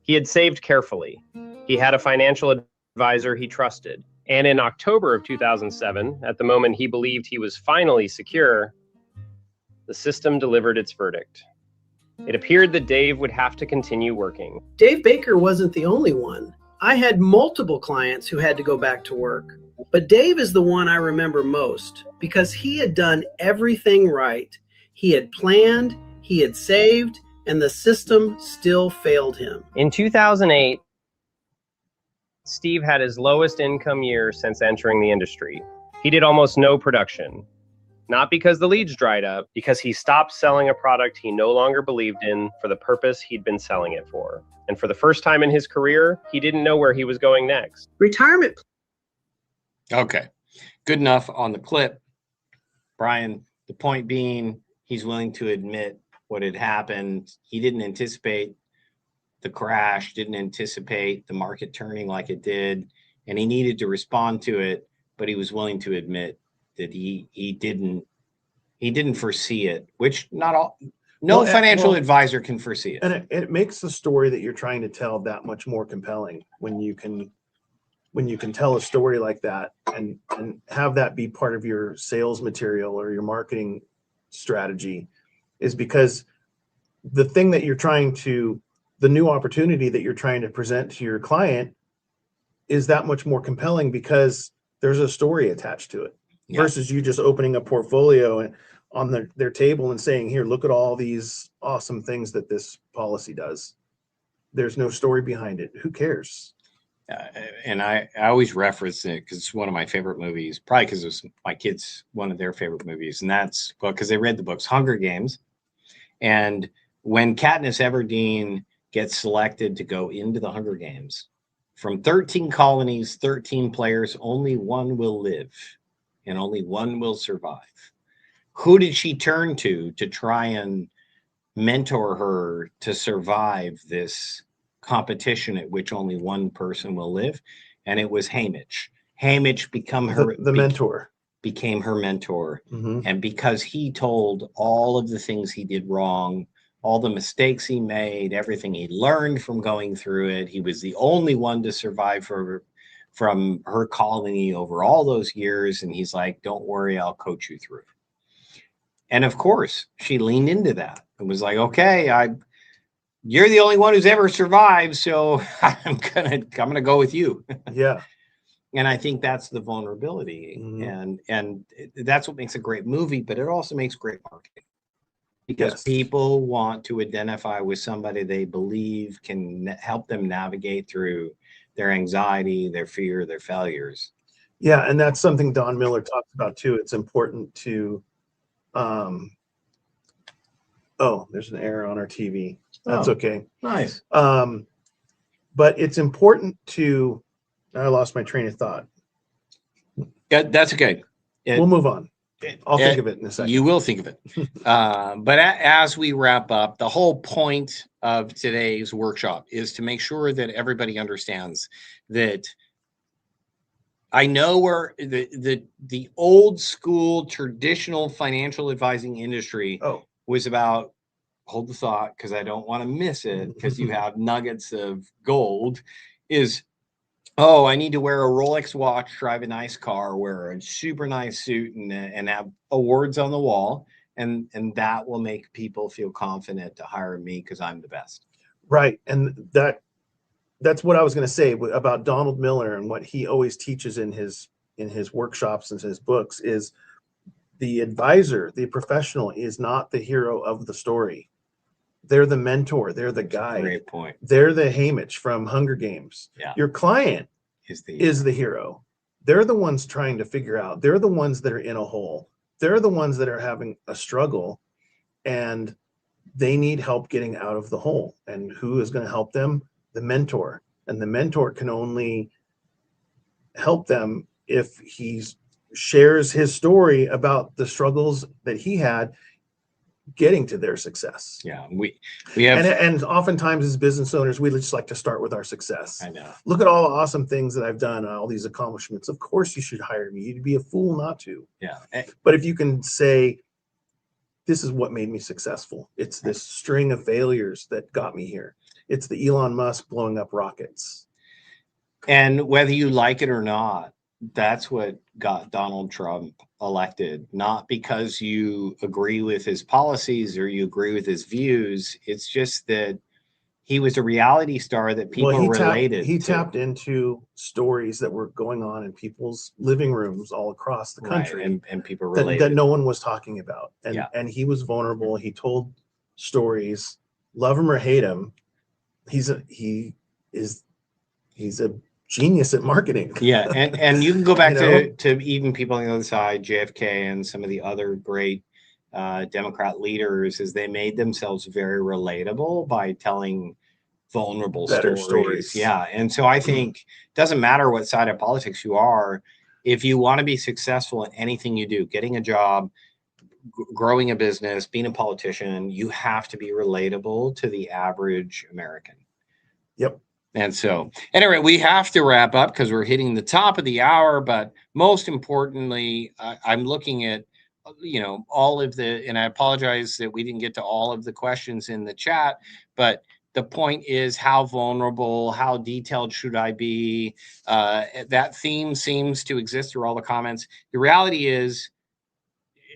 S3: He had saved carefully. He had a financial advisor he trusted. And in October of 2007, at the moment he believed he was finally secure, the system delivered its verdict. It appeared that Dave would have to continue working.
S13: Dave Baker wasn't the only one. I had multiple clients who had to go back to work. But Dave is the one I remember most because he had done everything right. He had planned, he had saved, and the system still failed him.
S3: In 2008, Steve had his lowest income year since entering the industry. He did almost no production. Not because the leads dried up, because he stopped selling a product he no longer believed in for the purpose he'd been selling it for. And for the first time in his career, he didn't know where he was going next.
S13: Retirement.
S7: Okay, good enough on the clip. Brian, the point being, he's willing to admit what had happened. He didn't anticipate the crash, didn't anticipate the market turning like it did, and he needed to respond to it, but he was willing to admit that he didn't foresee it, which no financial advisor can foresee it.
S8: And it makes the story that you're trying to tell that much more compelling when you can tell a story like that and have that be part of your sales material or your marketing strategy, is because the thing that you're the new opportunity that you're trying to present to your client is that much more compelling because there's a story attached to it. Yeah. Versus you just opening a portfolio on their table and saying, here, look at all these awesome things that this policy does. There's no story behind it. Who cares?
S7: And I always reference it because it's one of my favorite movies, probably because it was my kids, one of their favorite movies. And that's because they read the books, Hunger Games. And when Katniss Everdeen gets selected to go into the Hunger Games, from 13 colonies, 13 players, only one will live and only one will survive. Who did she turn to try and mentor her to survive this competition at which only one person will live? And it was Haymitch. Haymitch became her
S8: mentor.
S7: Became her mentor. Mm-hmm. And because he told all of the things he did wrong, all the mistakes he made, everything he learned from going through it, he was the only one to survive from her colony over all those years. And he's like, don't worry, I'll coach you through. And of course, she leaned into that and was like, okay, you're the only one who's ever survived, so I'm gonna go with you.
S8: Yeah.
S7: And I think that's the vulnerability. Mm-hmm. And that's what makes a great movie, but it also makes great marketing. Because people want to identify with somebody they believe can help them navigate through their anxiety, their fear, their failures.
S8: Yeah, and that's something Don Miller talks about too. It's important to there's an error on our TV. That's okay.
S7: Nice.
S8: But it's important to I lost my train of thought.
S7: Yeah, that's okay.
S8: We'll move on. I'll think of it in a second.
S7: You will think of it. But as we wrap up, the whole point of today's workshop is to make sure that everybody understands that I know where the old school traditional financial advising industry was about, hold the thought because I don't want to miss it because you have nuggets of gold, is oh, I need to wear a Rolex watch, drive a nice car, wear a super nice suit, and have awards on the wall, and that will make people feel confident to hire me because I'm the best.
S8: Right, and that's what I was going to say about Donald Miller, and what he always teaches in his workshops and his books is the advisor, the professional, is not the hero of the story. They're the mentor. They're the guide.
S7: Great point.
S8: They're the Haymitch from Hunger Games.
S7: Yeah.
S8: Your client
S7: is
S8: the hero. They're the ones trying to figure out. They're the ones that are in a hole. They're the ones that are having a struggle, and they need help getting out of the hole. And who is going to help them? The mentor. And the mentor can only help them if he shares his story about the struggles that he had getting to their success.
S7: Yeah, we have,
S8: and oftentimes as business owners, we just like to start with our success.
S7: I know.
S8: Look at all the awesome things that I've done, all these accomplishments. Of course you should hire me. You'd be a fool not to.
S7: Yeah.
S8: But if you can say, this is what made me successful. It's this string of failures that got me here. It's the Elon Musk blowing up rockets.
S7: And whether you like it or not, that's what got Donald Trump elected, not because you agree with his policies or you agree with his views. It's just that he was a reality star that people related
S8: He
S7: to.
S8: tapped into stories that were going on in people's living rooms all across the country,
S7: right, and people related
S8: that no one was talking about. And he was vulnerable. He told stories. Love him or hate him, he's a genius at marketing.
S7: Yeah, and you can go back to even people on the other side, JFK and some of the other great Democrat leaders, is they made themselves very relatable by telling vulnerable stories. Yeah, and so I think it doesn't matter what side of politics you are, if you want to be successful in anything you do, getting a job, growing a business, being a politician, you have to be relatable to the average American.
S8: Yep.
S7: And so, anyway, we have to wrap up because we're hitting the top of the hour. But most importantly, I'm looking at, all of the, and I apologize that we didn't get to all of the questions in the chat, but the point is, how vulnerable, how detailed should I be? That theme seems to exist through all the comments. The reality is,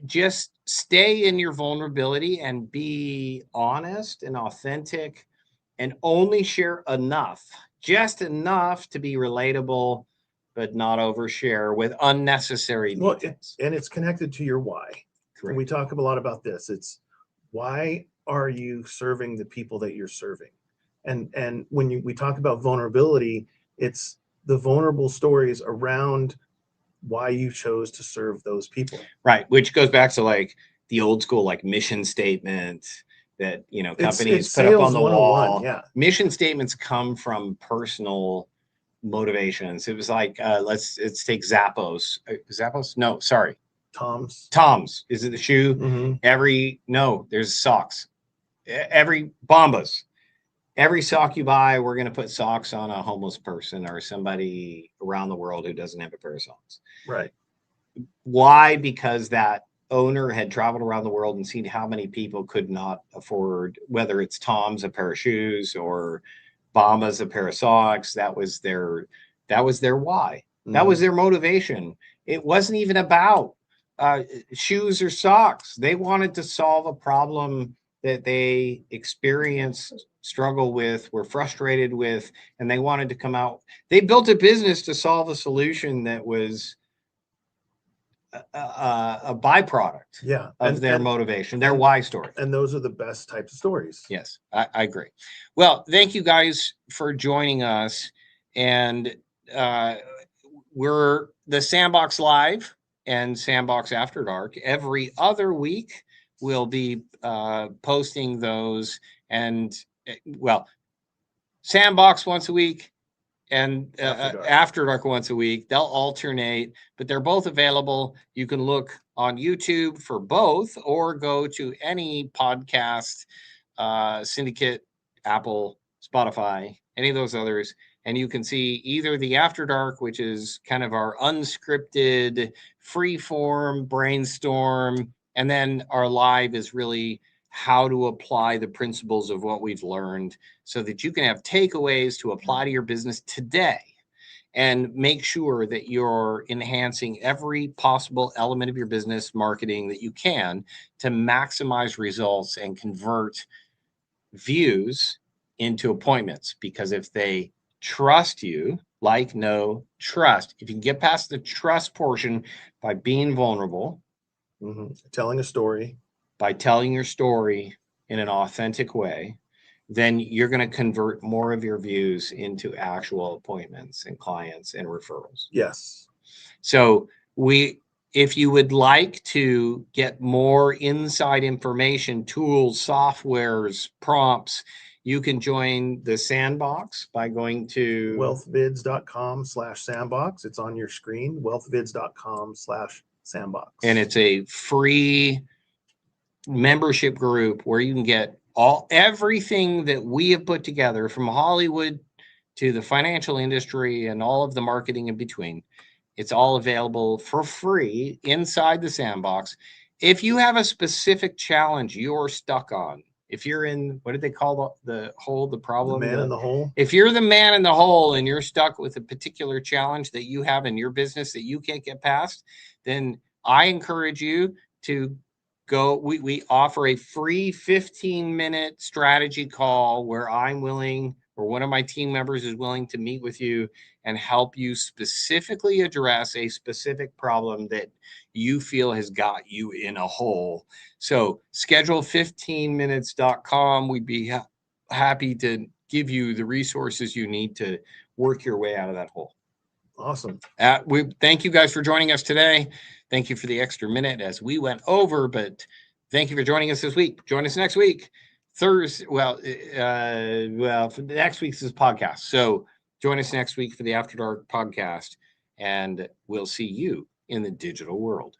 S7: just stay in your vulnerability and be honest and authentic, and only share enough, just enough to be relatable, but not overshare with unnecessary details.
S8: And it's connected to your why.
S7: Correct.
S8: We talk a lot about this. It's why are you serving the people that you're serving? And when we talk about vulnerability, it's the vulnerable stories around why you chose to serve those people.
S7: Right, which goes back to like the old school, like mission statement that companies
S8: it's
S7: put up on the wall.
S8: Yeah.
S7: Mission statements come from personal motivations. It was like let's take Zappos. Zappos? No, sorry. Tom's. Is it the shoe?
S8: Mm-hmm.
S7: There's socks. Every Bombas. Every sock you buy, we're going to put socks on a homeless person or somebody around the world who doesn't have a pair of socks.
S8: Right.
S7: Why? Because that owner had traveled around the world and seen how many people could not afford, whether it's Tom's a pair of shoes or Bombas a pair of socks. That was their why. That was their motivation. It wasn't even about shoes or socks. They wanted to solve a problem that they experienced, struggle with, were frustrated with, and they wanted to come out. They built a business to solve a solution that was a byproduct of their motivation, their why story.
S8: And those are the best types of stories.
S7: Yes, I agree. Well, thank you guys for joining us. And we're the Sandbox Live and Sandbox After Dark every other week. We'll be posting those, and Sandbox once a week and After Dark once a week. They'll alternate, but they're both available. You can look on YouTube for both, or go to any podcast syndicate, Apple, Spotify, any of those others, and you can see either the After Dark, which is kind of our unscripted, free-form brainstorm, and then our live is really how to apply the principles of what we've learned so that you can have takeaways to apply to your business today. and make sure that you're enhancing every possible element of your business marketing that you can to maximize results and convert views into appointments. Because if they trust you, like, know, trust, if you can get past the trust portion by being vulnerable,
S8: telling a story,
S7: by telling your story in an authentic way, then you're going to convert more of your views into actual appointments and clients and referrals.
S8: Yes.
S7: So if you would like to get more inside information, tools, softwares, prompts, you can join the Sandbox by going to
S8: wealthvids.com/sandbox. It's on your screen, wealthvids.com/sandbox.
S7: And it's a free membership group where you can get everything that we have put together, from Hollywood to the financial industry and all of the marketing in between. It's all available for free inside the Sandbox. If you have a specific challenge you're stuck on, if you're in, what did they call the hole, the problem?
S8: The man in the hole.
S7: If you're the man in the hole and you're stuck with a particular challenge that you have in your business that you can't get past, then I encourage you to go. We offer a free 15-minute strategy call where I'm willing, or one of my team members is willing, to meet with you and help you specifically address a specific problem that you feel has got you in a hole. So schedule15minutes.com. We'd be happy to give you the resources you need to work your way out of that hole.
S8: Awesome.
S7: We thank you guys for joining us today. Thank you for the extra minute as we went over, but thank you for joining us this week. Join us next week, Thursday. Well, for next week's podcast. So join us next week for the After Dark podcast, and we'll see you in the digital world.